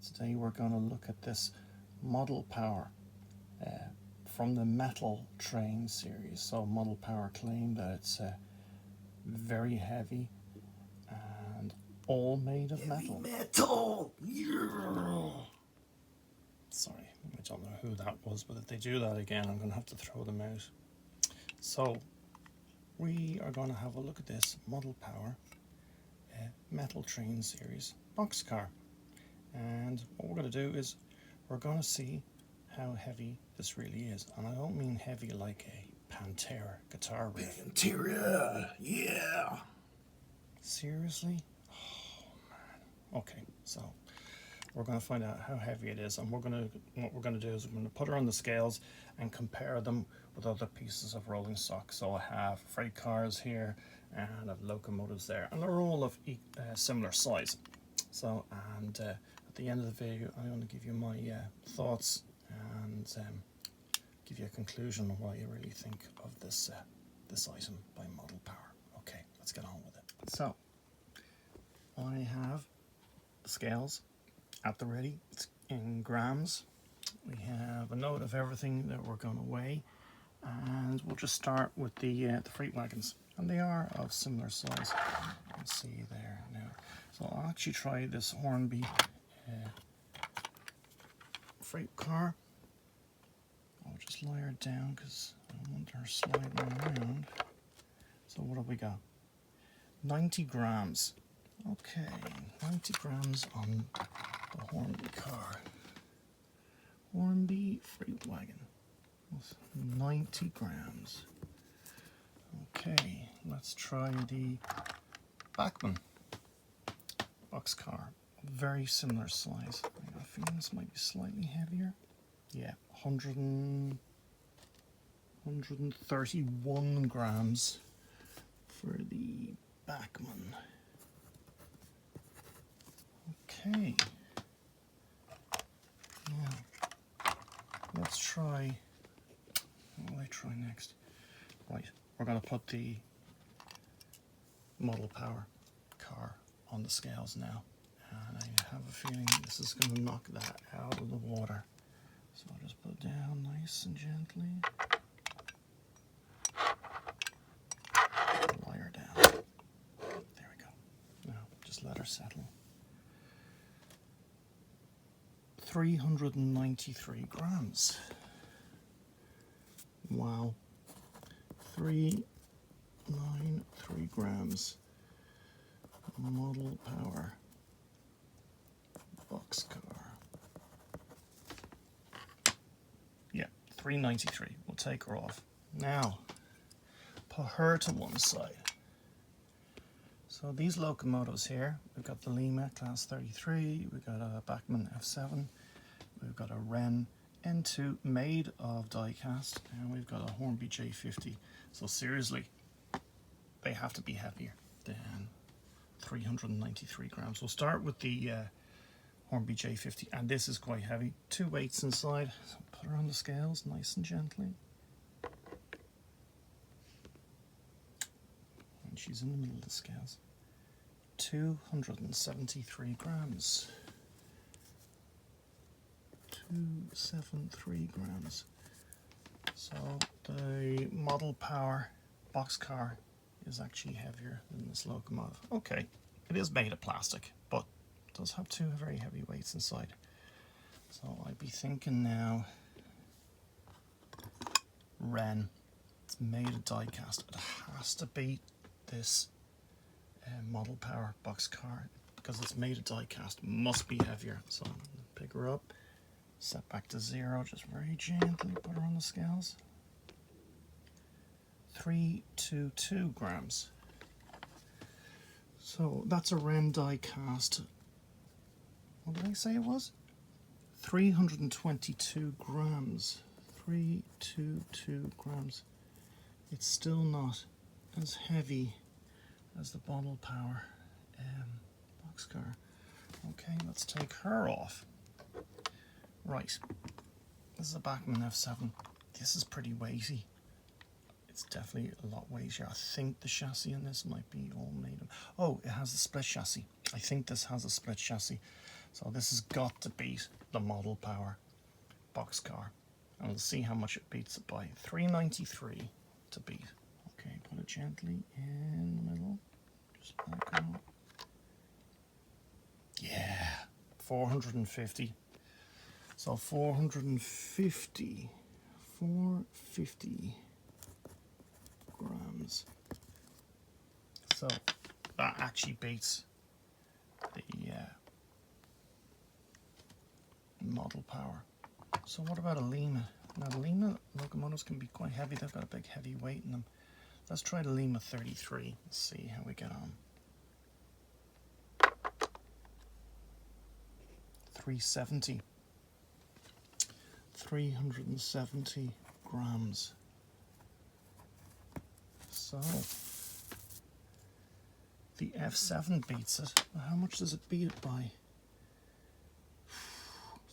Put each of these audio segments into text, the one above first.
Today we're going to look at this Model Power from the Metal Train series. So Model Power claim that it's very heavy and all made of metal. Metal! Yeah! Sorry, I don't know who that was, but if they do that again, I'm going to have to throw them out. So we are going to have a look at this Model Power Metal Train series boxcar. And what we're going to do is we're going to see how heavy this really is. And I don't mean heavy like a Pantera guitar riff. Pantera! Yeah! Seriously? Oh man. Okay, so we're going to find out how heavy it is, and what we're going to do is we're going to put her on the scales and compare them with other pieces of rolling stock. So I have freight cars here and I have locomotives there, and they're all of similar size. So, and at the end of the video, I'm going to give you my thoughts and give you a conclusion on what you really think of this this item by Model Power. Okay, let's get on with it. So, I have the scales at the ready. It's in grams. We have a note of everything that we're going to weigh, and we'll just start with the freight wagons, and they are of similar size. You can see there now. So I'll actually try this Hornby freight car. I'll just lie her down because I don't want her sliding around. So what have we got? 90 grams. Okay, 90 grams on the Hornby car. Hornby freight wagon. 90 grams. Okay, let's try the Bachmann boxcar. Very similar size. I have a feeling this might be slightly heavier. Yeah, 131 grams for the Bachmann. Okay. Now, let's try. What will I try next? Right, we're going to put the Model Power car on the scales now, and I have a feeling this is going to knock that out of the water. So I'll just put it down nice and gently. Lie her down. There we go. Now just let her settle. 393 grams. Wow. 393 grams. Model Power boxcar. Yeah, 393. We'll take her off. Now, put her to one side. So these locomotives here, we've got the Lima Class 33, we've got a Bachmann F7, we've got a Wren N2 made of die-cast, and we've got a Hornby J50. So seriously, they have to be heavier than 393 grams. We'll start with the Hornby J50, and this is quite heavy. 2 weights inside. So put her on the scales nice and gently. And she's in the middle of the scales. 273 grams. 273 grams. So the Model Power boxcar is actually heavier than this locomotive. Okay, it is made of plastic, but it does have 2 very heavy weights inside. So I'd be thinking now, Wren, it's made of die cast. It has to beat this Model Power boxcar because it's made of die cast. Must be heavier. So I'm gonna pick her up, set back to 0, just very gently put her on the scales. 322 grams. So that's a Wren die cast. What did I say it was? 322 grams. 322 grams. It's still not as heavy as the Model Power boxcar. Okay, let's take her off. Right. This is a Bachmann F7. This is pretty weighty. It's definitely a lot weightier. I think the chassis in this might be all made of... Oh, it has a split chassis. I think this has a split chassis. So this has got to beat the Model Power boxcar. And we'll see how much it beats it by. 393 to beat. Okay, put it gently in the middle. Just back out. Yeah, 450. So 450 grams. So that actually beats the Model Power. So what about a Lima? Now the Lima locomotives can be quite heavy. They've got a big heavy weight in them. Let's try the Lima 33 and see how we get on. 370. 370 grams. So the F7 beats it. How much does it beat it by?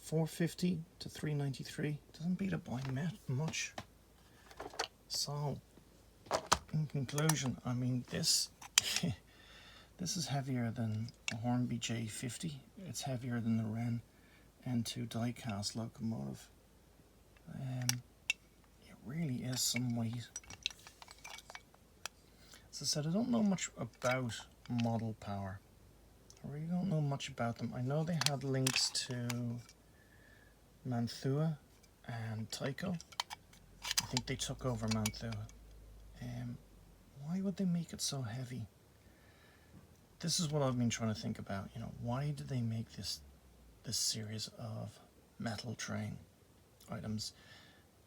450 to 393. Doesn't beat it by much. So in conclusion, I mean, this this is heavier than the Hornby J50. It's heavier than the Wren N2 diecast locomotive. It really is some weight. As I said, I don't know much about Model Power. I really don't know much about them. I know they had links to Mantua and Tycho. I think they took over Mantua. Why would they make it so heavy? This is what I've been trying to think about. You know, why did they make this series of metal train items?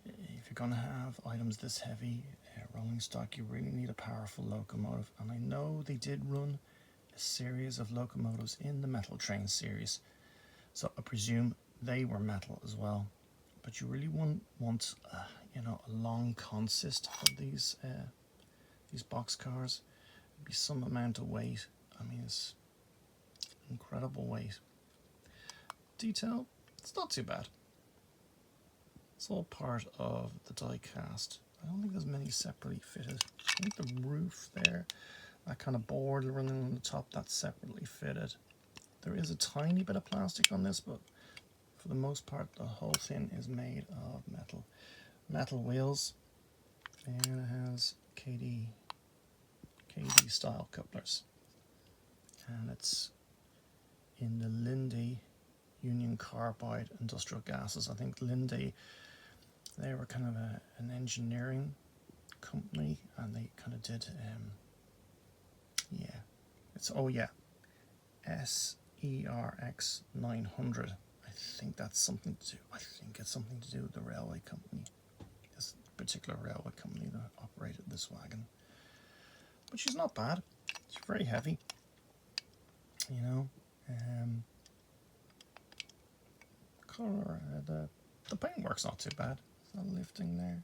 If you're going to have items this heavy, rolling stock, you really need a powerful locomotive. And I know they did run a series of locomotives in the metal train series, so I presume they were metal as well. But you really want you know, a long consist of these box cars. It'd be some amount of weight. I mean, it's incredible weight. Detail, it's not too bad. It's all part of the die cast. I don't think there's many separately fitted. I think the roof there, that kind of board running on the top, that's separately fitted. There is a tiny bit of plastic on this, but for the most part the whole thing is made of metal. Metal wheels, and it has KD style couplers. And it's in the Linde Union Carbide Industrial Gases. I think Linde, they were kind of an engineering company, and they kind of did, SERX 900. I think that's something to do. I think it's something to do with the railway company. This particular railway company that operated this wagon. But she's not bad. She's very heavy. You know, color, the paintwork's not too bad. Is that lifting there?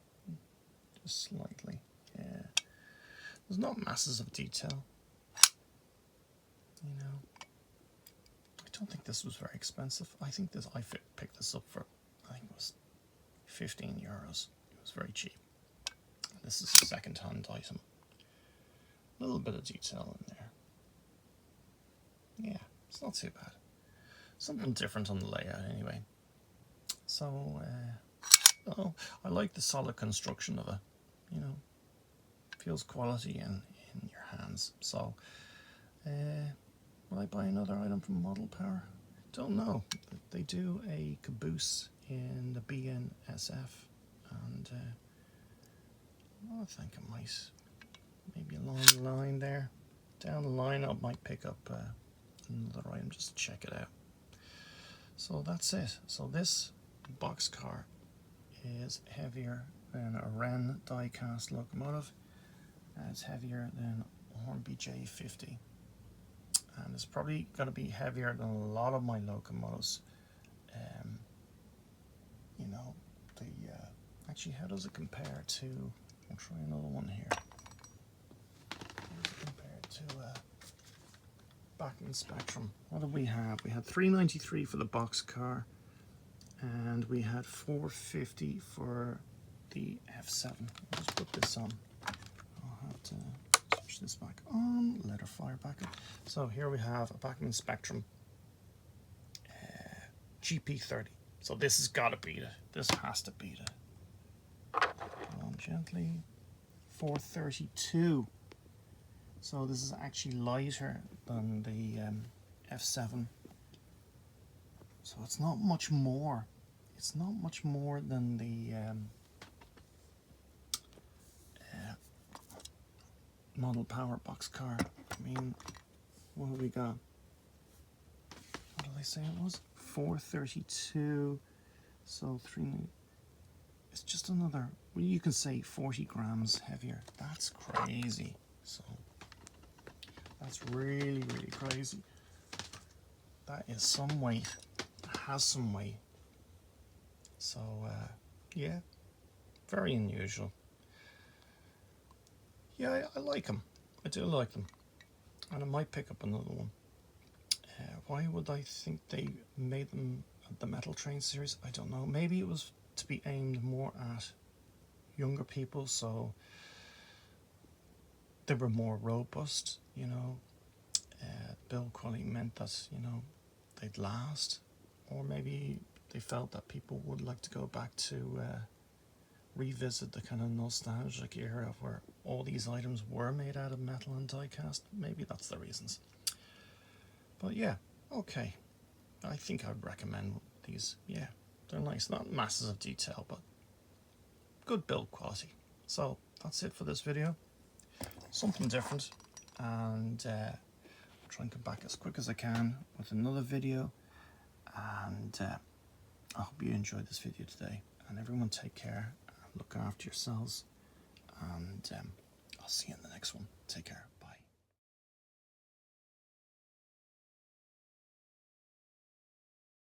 Just slightly. Yeah. There's not masses of detail. You know, I don't think this was very expensive. I think I picked this up for, I think it was 15 euros. It was very cheap. This is a second-hand item. A little bit of detail in there. Yeah, it's not too bad. Something different on the layout anyway. So, I like the solid construction of it. You know, feels quality in your hands. So, will I buy another item from Model Power? Don't know. They do a caboose in the BNSF, and I think I might, maybe along the line there, down the line, I might pick up another item just to check it out. So that's it. So this boxcar is heavier than a Wren die-cast locomotive, and it's heavier than a Hornby J50, and it's probably going to be heavier than a lot of my locomotives. You know, actually, how does it compare to, I'll try another one here. How does it compare to Bachmann Spectrum? What did we have? We had 393 for the boxcar, and we had 450 for the F7. I'll just put this on. I'll have to switch this back on. Let her fire back up. So here we have a Bachmann Spectrum GP30. So this has got to beat it. This has to beat it. Come on, gently. 432. So this is actually lighter than the F7. So it's not much more. It's not much more than the model power box car. I mean, what have we got? What did I say it was? 432. So 3. It's just another. Well, you can say 40 grams heavier. That's crazy. So that's really, really crazy. That is some weight. It has some weight. So yeah, very unusual. Yeah, I like them. I do like them, and I might pick up another one. Why would I think they made them the Metal Train series? I don't know. Maybe it was to be aimed more at younger people, so they were more robust, you know. Build quality meant that, you know, they'd last, or maybe they felt that people would like to go back to revisit the kind of nostalgic era where all these items were made out of metal and die-cast. Maybe that's the reasons. But yeah, okay. I think I'd recommend these. Yeah, they're nice. Not masses of detail, but good build quality. So that's it for this video. Something different, and I'll try and come back as quick as I can with another video. And I hope you enjoyed this video today. And everyone take care and look after yourselves. And I'll see you in the next one. Take care.